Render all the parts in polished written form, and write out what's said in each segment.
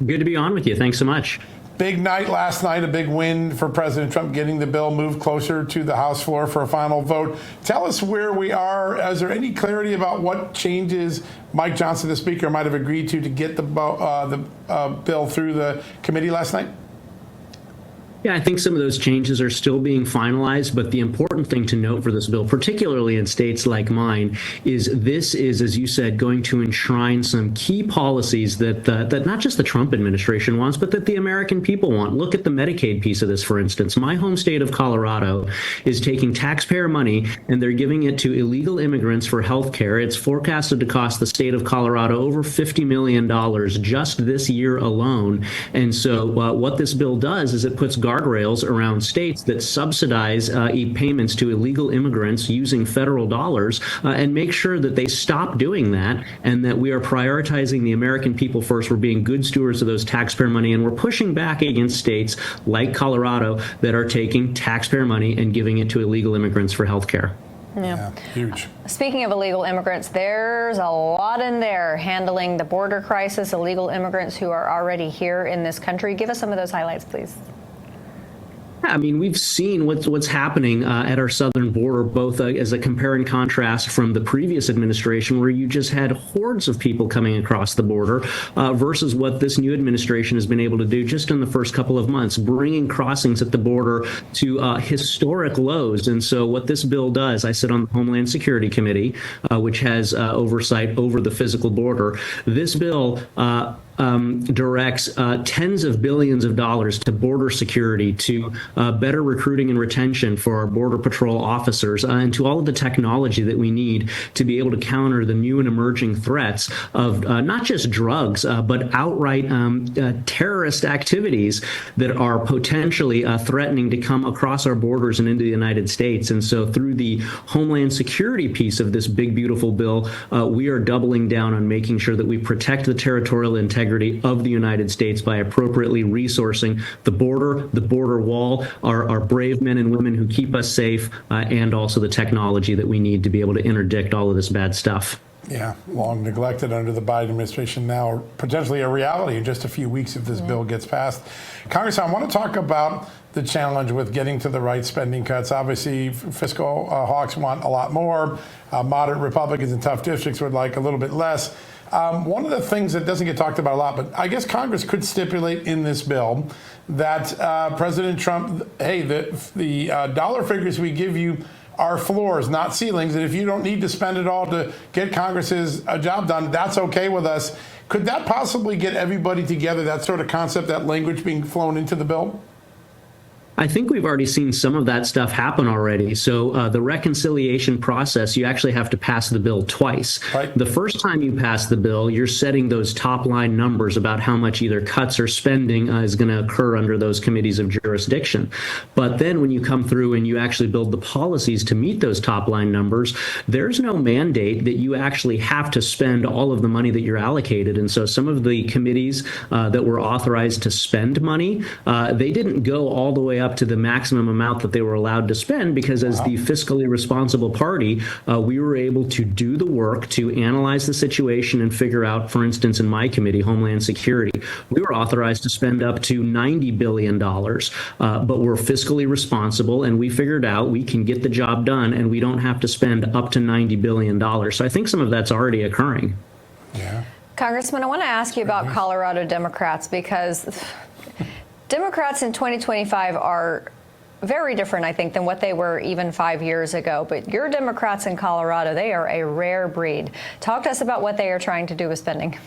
Good to be on with you. Thanks so much. Big night last night, a big win for President Trump, getting the bill moved closer to the House floor for a final vote. Tell us where we are. Is there any clarity about what changes Mike Johnson, the Speaker, might have agreed to get the bill through the committee last night? Yeah, I think some of those changes are still being finalized, but the important thing to note for this bill, particularly in states like mine, is this is, as you said, going to enshrine some key policies that not just the Trump administration wants, but that the American people want. Look at the Medicaid piece of this, for instance. My home state of Colorado is taking taxpayer money and they're giving it to illegal immigrants for health care. It's forecasted to cost the state of Colorado over $50 million just this year alone. And so what this bill does is it puts guardrails around states that subsidize payments to illegal immigrants using federal dollars and make sure that they stop doing that and that we are prioritizing the American people first. We're being good stewards of those taxpayer money, and we're pushing back against states like Colorado that are taking taxpayer money and giving it to illegal immigrants for health care. Yeah, huge. Speaking of illegal immigrants, there's a lot in there handling the border crisis, illegal immigrants who are already here in this country. Give us some of those highlights, please. I mean, we've seen what's happening at our southern border, both as a compare and contrast from the previous administration, where you just had hordes of people coming across the border, versus what this new administration has been able to do just in the first couple of months, bringing crossings at the border to historic lows. And so what this bill does, I sit on the Homeland Security Committee, which has oversight over the physical border. This bill directs tens of billions of dollars to border security, to better recruiting and retention for our Border Patrol officers, and to all of the technology that we need to be able to counter the new and emerging threats of not just drugs, but outright terrorist activities that are potentially threatening to come across our borders and into the United States. And so through the Homeland Security piece of this big, beautiful bill, we are doubling down on making sure that we protect the territorial integrity of the United States by appropriately resourcing the border wall, our brave men and women who keep us safe, and also the technology that we need to be able to interdict all of this bad stuff. Yeah, long neglected under the Biden administration, now potentially a reality in just a few weeks if this bill gets passed. Congressman, I want to talk about the challenge with getting to the right spending cuts. Obviously, fiscal hawks want a lot more. Moderate Republicans in tough districts would like a little bit less. One of the things that doesn't get talked about a lot, but I guess Congress could stipulate in this bill that President Trump, hey, the dollar figures we give you are floors, not ceilings, and if you don't need to spend it all to get Congress's job done, that's okay with us. Could that possibly get everybody together, that sort of concept, that language being flown into the bill? I think we've already seen some of that stuff happen already. So the reconciliation process, you actually have to pass the bill twice. Right. The first time you pass the bill, you're setting those top line numbers about how much either cuts or spending is going to occur under those committees of jurisdiction. But then when you come through and you actually build the policies to meet those top line numbers, there's no mandate that you actually have to spend all of the money that you're allocated. And so some of the committees that were authorized to spend money, they didn't go all the way up to the maximum amount that they were allowed to spend, because as the fiscally responsible party, we were able to do the work to analyze the situation and figure out, for instance, in my committee, Homeland Security, we were authorized to spend up to $90 billion, but we're fiscally responsible, and we figured out we can get the job done, and we don't have to spend up to $90 billion. So I think some of that's already occurring. Yeah. Congressman, I want to ask you about Colorado Democrats, because Democrats in 2025 are very different, I think, than what they were even 5 years ago. But your Democrats in Colorado, they are a rare breed. Talk to us about what they are trying to do with spending.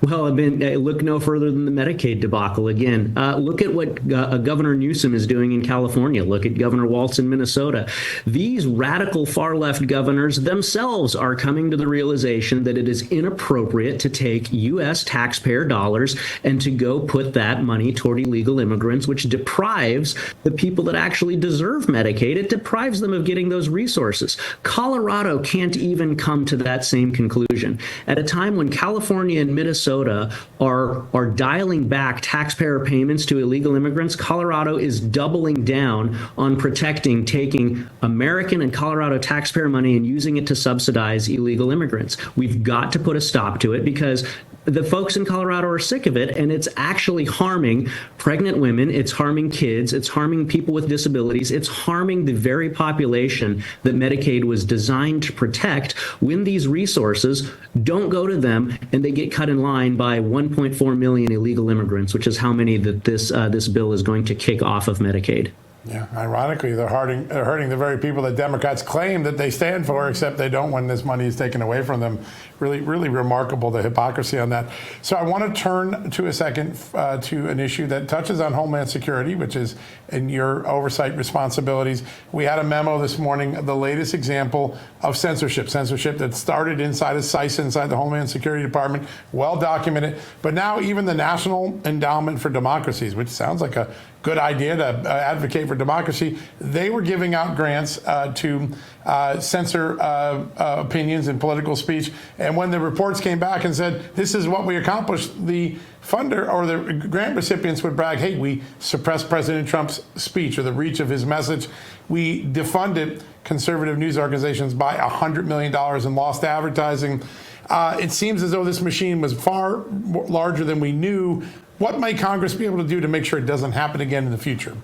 Well, I mean, look no further than the Medicaid debacle again. Look at what Governor Newsom is doing in California. Look at Governor Walz in Minnesota. These radical far-left governors themselves are coming to the realization that it is inappropriate to take U.S. taxpayer dollars and to go put that money toward illegal immigrants, which deprives the people that actually deserve Medicaid. It deprives them of getting those resources. Colorado can't even come to that same conclusion. At a time when California and Minnesota are dialing back taxpayer payments to illegal immigrants, Colorado is doubling down on protecting, taking American and Colorado taxpayer money and using it to subsidize illegal immigrants. We've got to put a stop to it because the folks in Colorado are sick of it, and it's actually harming pregnant women, it's harming kids, it's harming people with disabilities, it's harming the very population that Medicaid was designed to protect when these resources don't go to them and they get cut in line by 1.4 million illegal immigrants, which is how many that this bill is going to kick off of Medicaid. Yeah, ironically, they're hurting the very people that Democrats claim that they stand for, except they don't when this money is taken away from them. Really, really remarkable, the hypocrisy on that. So I want to turn to a second to an issue that touches on Homeland Security, which is in your oversight responsibilities. We had a memo this morning, the latest example of censorship that started inside of CISA, inside the Homeland Security Department, well documented. But now even the National Endowment for Democracies, which sounds like a good idea to advocate for democracy, they were giving out grants to censor opinions and political speech. And when the reports came back and said, this is what we accomplished, the funder or the grant recipients would brag, hey, we suppressed President Trump's speech or the reach of his message. We defunded conservative news organizations by $100 million in lost advertising. It seems as though this machine was far larger than we knew. What might Congress be able to do to make sure it doesn't happen again in the future?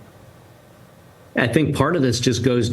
I think part of this just goes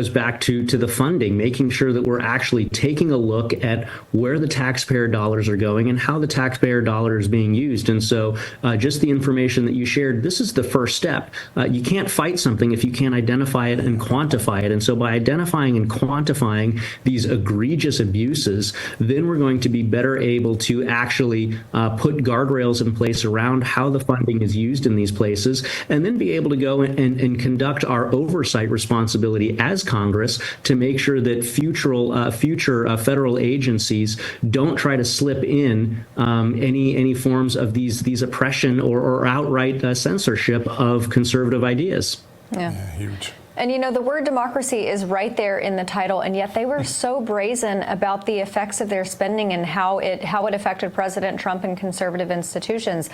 back to the funding, making sure that we're actually taking a look at where the taxpayer dollars are going and how the taxpayer dollar is being used. And so just the information that you shared, this is the first step. You can't fight something if you can't identify it and quantify it. And so by identifying and quantifying these egregious abuses, then we're going to be better able to actually put guardrails in place around how the funding is used in these places, and then be able to go and conduct our oversight responsibility as Congress to make sure that future federal agencies don't try to slip in any forms of these oppression or outright censorship of conservative ideas. Yeah, huge. And you know, the word democracy is right there in the title, and yet they were so brazen about the effects of their spending and how it affected President Trump and conservative institutions.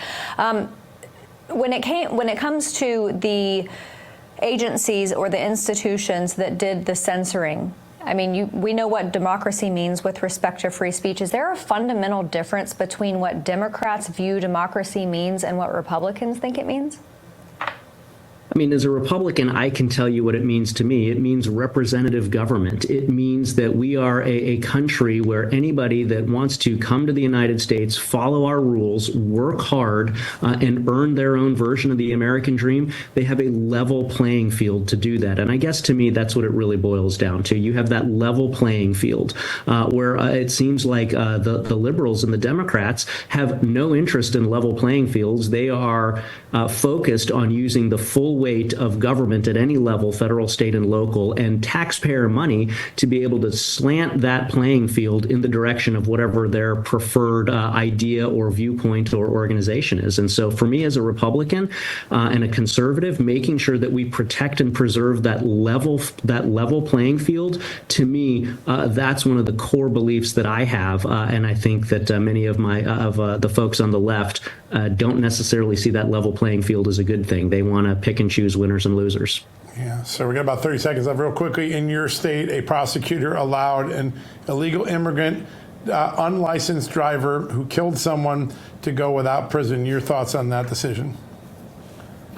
When it comes to the agencies or the institutions that did the censoring, I mean, we know what democracy means with respect to free speech. Is there a fundamental difference between what Democrats view democracy means and what Republicans think it means? I mean, as a Republican, I can tell you what it means to me. It means representative government. It means that we are a country where anybody that wants to come to the United States, follow our rules, work hard, and earn their own version of the American dream, they have a level playing field to do that. And I guess to me, that's what it really boils down to. You have that level playing field where it seems like the liberals and the Democrats have no interest in level playing fields. They are focused on using the full weight of government at any level, federal, state, and local, and taxpayer money to be able to slant that playing field in the direction of whatever their preferred idea or viewpoint or organization is. And so for me as a Republican and a conservative, making sure that we protect and preserve that level playing field, to me, that's one of the core beliefs that I have. And I think that many of the folks on the left don't necessarily see that level playing field as a good thing. They want to pick and choose winners and losers. Yeah, so we got about 30 seconds left. Real quickly, in your state, a prosecutor allowed an illegal immigrant, unlicensed driver who killed someone to go without prison. Your thoughts on that decision?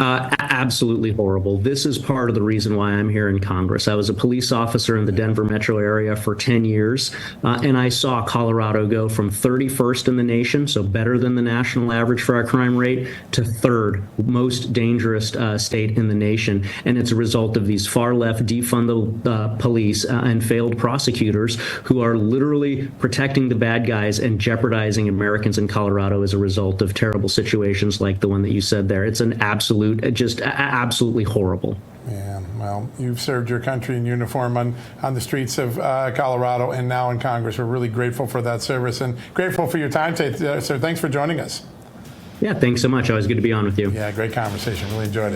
Absolutely horrible. This is part of the reason why I'm here in Congress. I was a police officer in the Denver metro area for 10 years, and I saw Colorado go from 31st in the nation, so better than the national average for our crime rate, to third most dangerous state in the nation. And it's a result of these far-left defund the police and failed prosecutors who are literally protecting the bad guys and jeopardizing Americans in Colorado as a result of terrible situations like the one that you said there. It's an absolutely horrible. Yeah, well, you've served your country in uniform on the streets of Colorado and now in Congress. We're really grateful for that service and grateful for your time today, sir. Thanks for joining us. Yeah, thanks so much. Always good to be on with you. Yeah, great conversation. Really enjoyed it.